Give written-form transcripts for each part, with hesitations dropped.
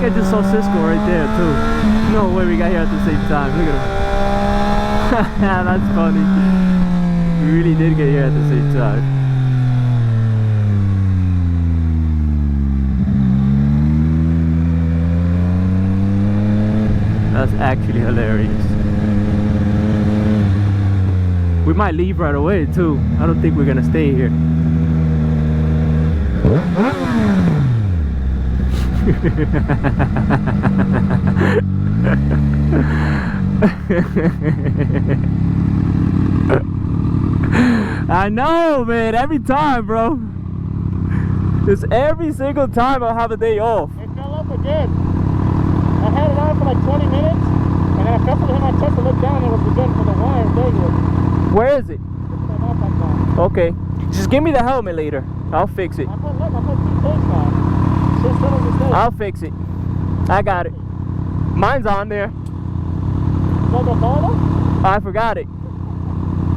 I just saw Cisco right there too. No way we got here at the same time. Look at him. That's funny. We really did get here at the same time. That's actually hilarious. We might leave right away too. I don't think we're gonna stay here. I know, man. Every time, bro. It's every single time I'll have a day off. It fell up again. I had it on for like 20 minutes, and then I felt it in my chest to look down, and it was again for the wire dangling. Where is it? Okay. Just give me the helmet later. I'll fix it. I put 2 tapes on. I'll fix it. I got it. Mine's on there. I forgot it.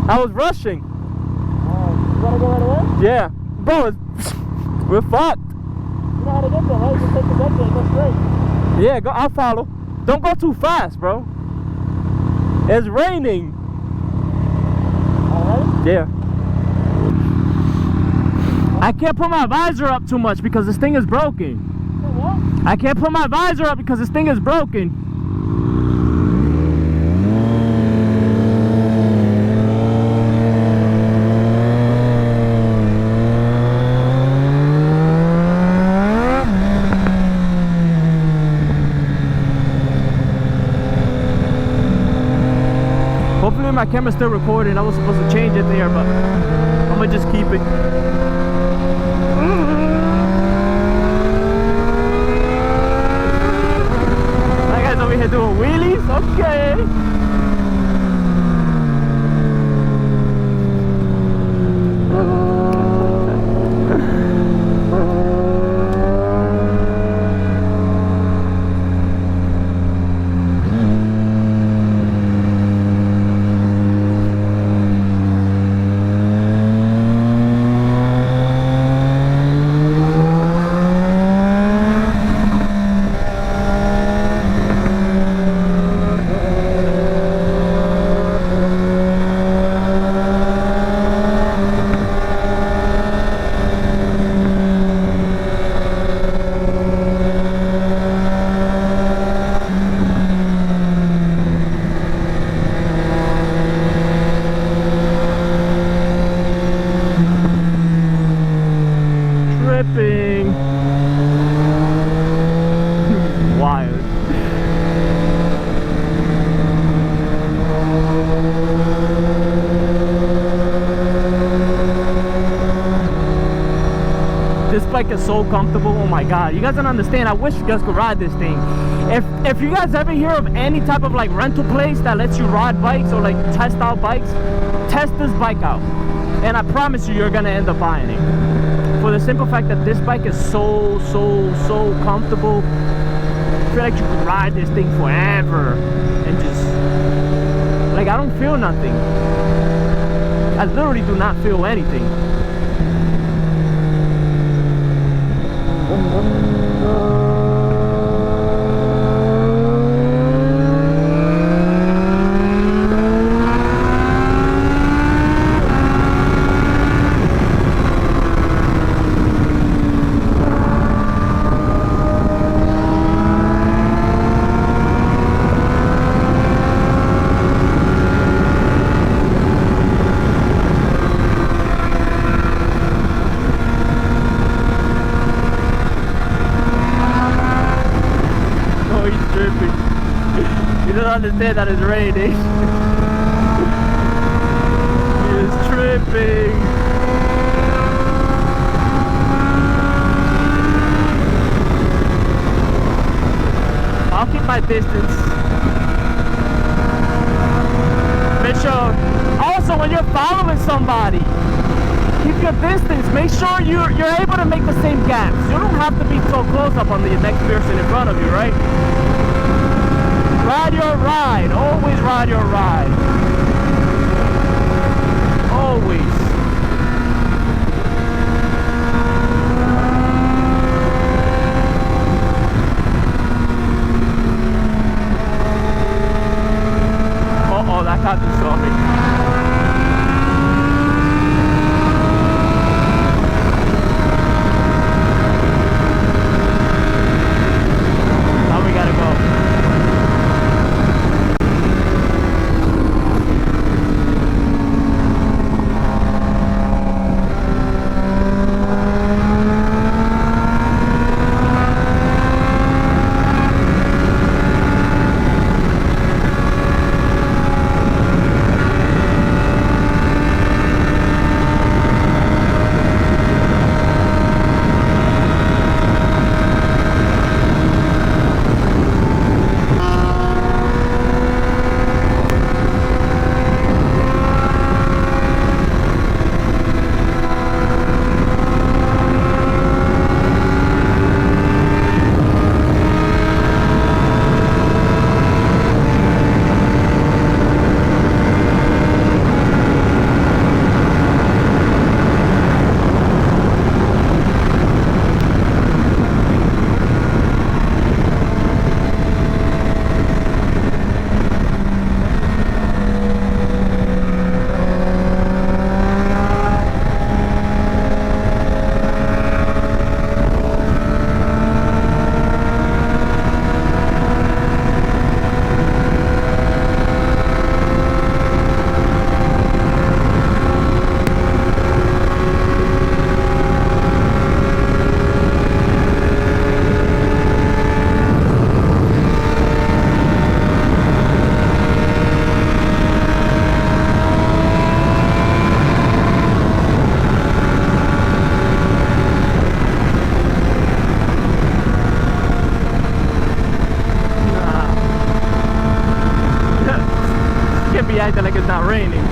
I was rushing. You wanna go right away? Yeah. Bro, we're fucked. You know how to get there, right? You take the deck and go straight. Yeah, go. I'll follow. Don't go too fast, bro. It's raining. Alright? Yeah. I can't put my visor up too much because this thing is broken. What? I can't put my visor up because this thing is broken. Hopefully my camera's still recording. I was supposed to change it there, but I'm gonna just keep it. That guy's over here doing wheelies? Okay. Wild. This bike is so comfortable. Oh my god, you guys don't understand. I wish you guys could ride this thing. If you guys ever hear of any type of like rental place that lets you ride bikes or like test out bikes, test this bike out, and I promise you, you're gonna end up buying it. For the simple fact that this bike is so comfortable. I feel like you could ride this thing forever and just, like, I don't feel nothing. I literally do not feel anything. You don't understand that it's raining. He is tripping. I'll keep my distance. Make sure. Also, when you're following somebody, keep your distance. Make sure you're able to make the same gaps. You don't have to be so close up on the next person in front of you, right? Ride your ride. Always ride your ride. Always. not raining.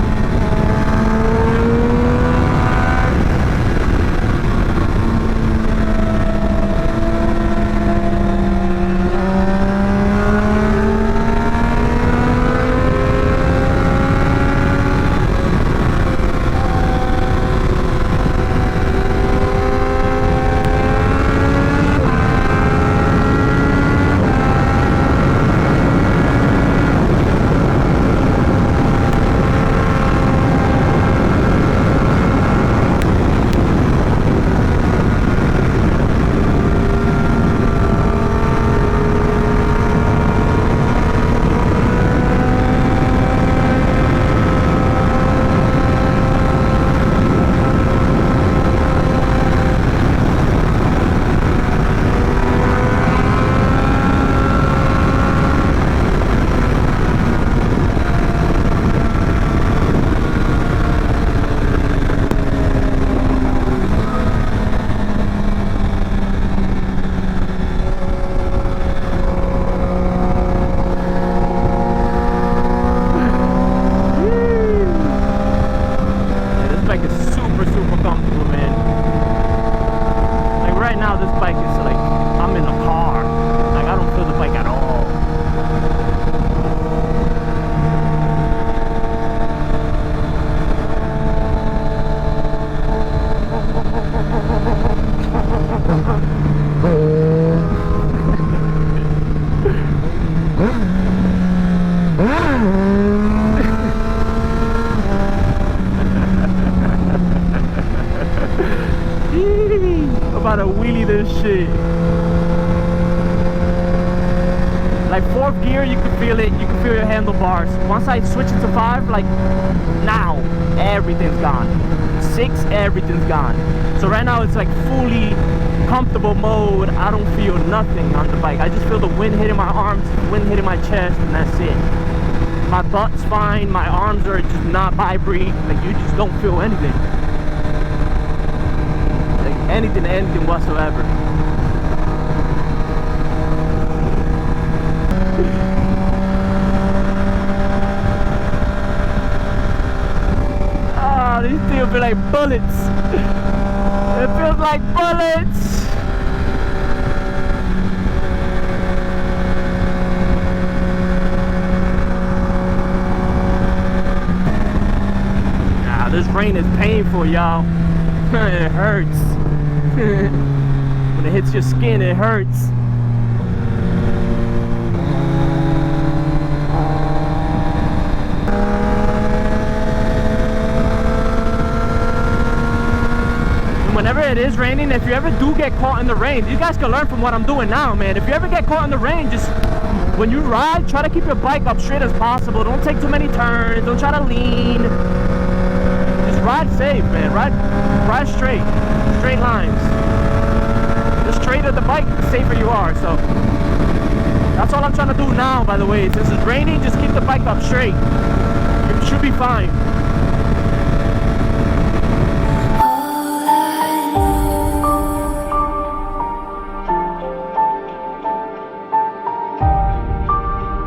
About to wheelie this shit. Like 4th gear, you can feel it. You can feel your handlebars. Once I switch it to 5, like now, everything's gone. 6, everything's gone. So right now it's like fully comfortable mode. I don't feel nothing on the bike. I just feel the wind hitting my arms, wind hitting my chest, and that's it. My butt's fine. My arms are just not vibrating. Like you just don't feel anything. Anything whatsoever. Ah, these things feel like bullets. It feels like bullets. Ah, this rain is painful, y'all. It hurts. When it hits your skin, it hurts. And whenever it is raining, if you ever do get caught in the rain, you guys can learn from what I'm doing now, man. If you ever get caught in the rain, just when you ride, try to keep your bike up straight as possible. Don't take too many turns. Don't try to lean. Just ride safe, man. Ride straight. Straight lines. The straighter the bike, the safer you are. So that's all I'm trying to do now, by the way. Since it's raining, just keep the bike up straight. You should be fine.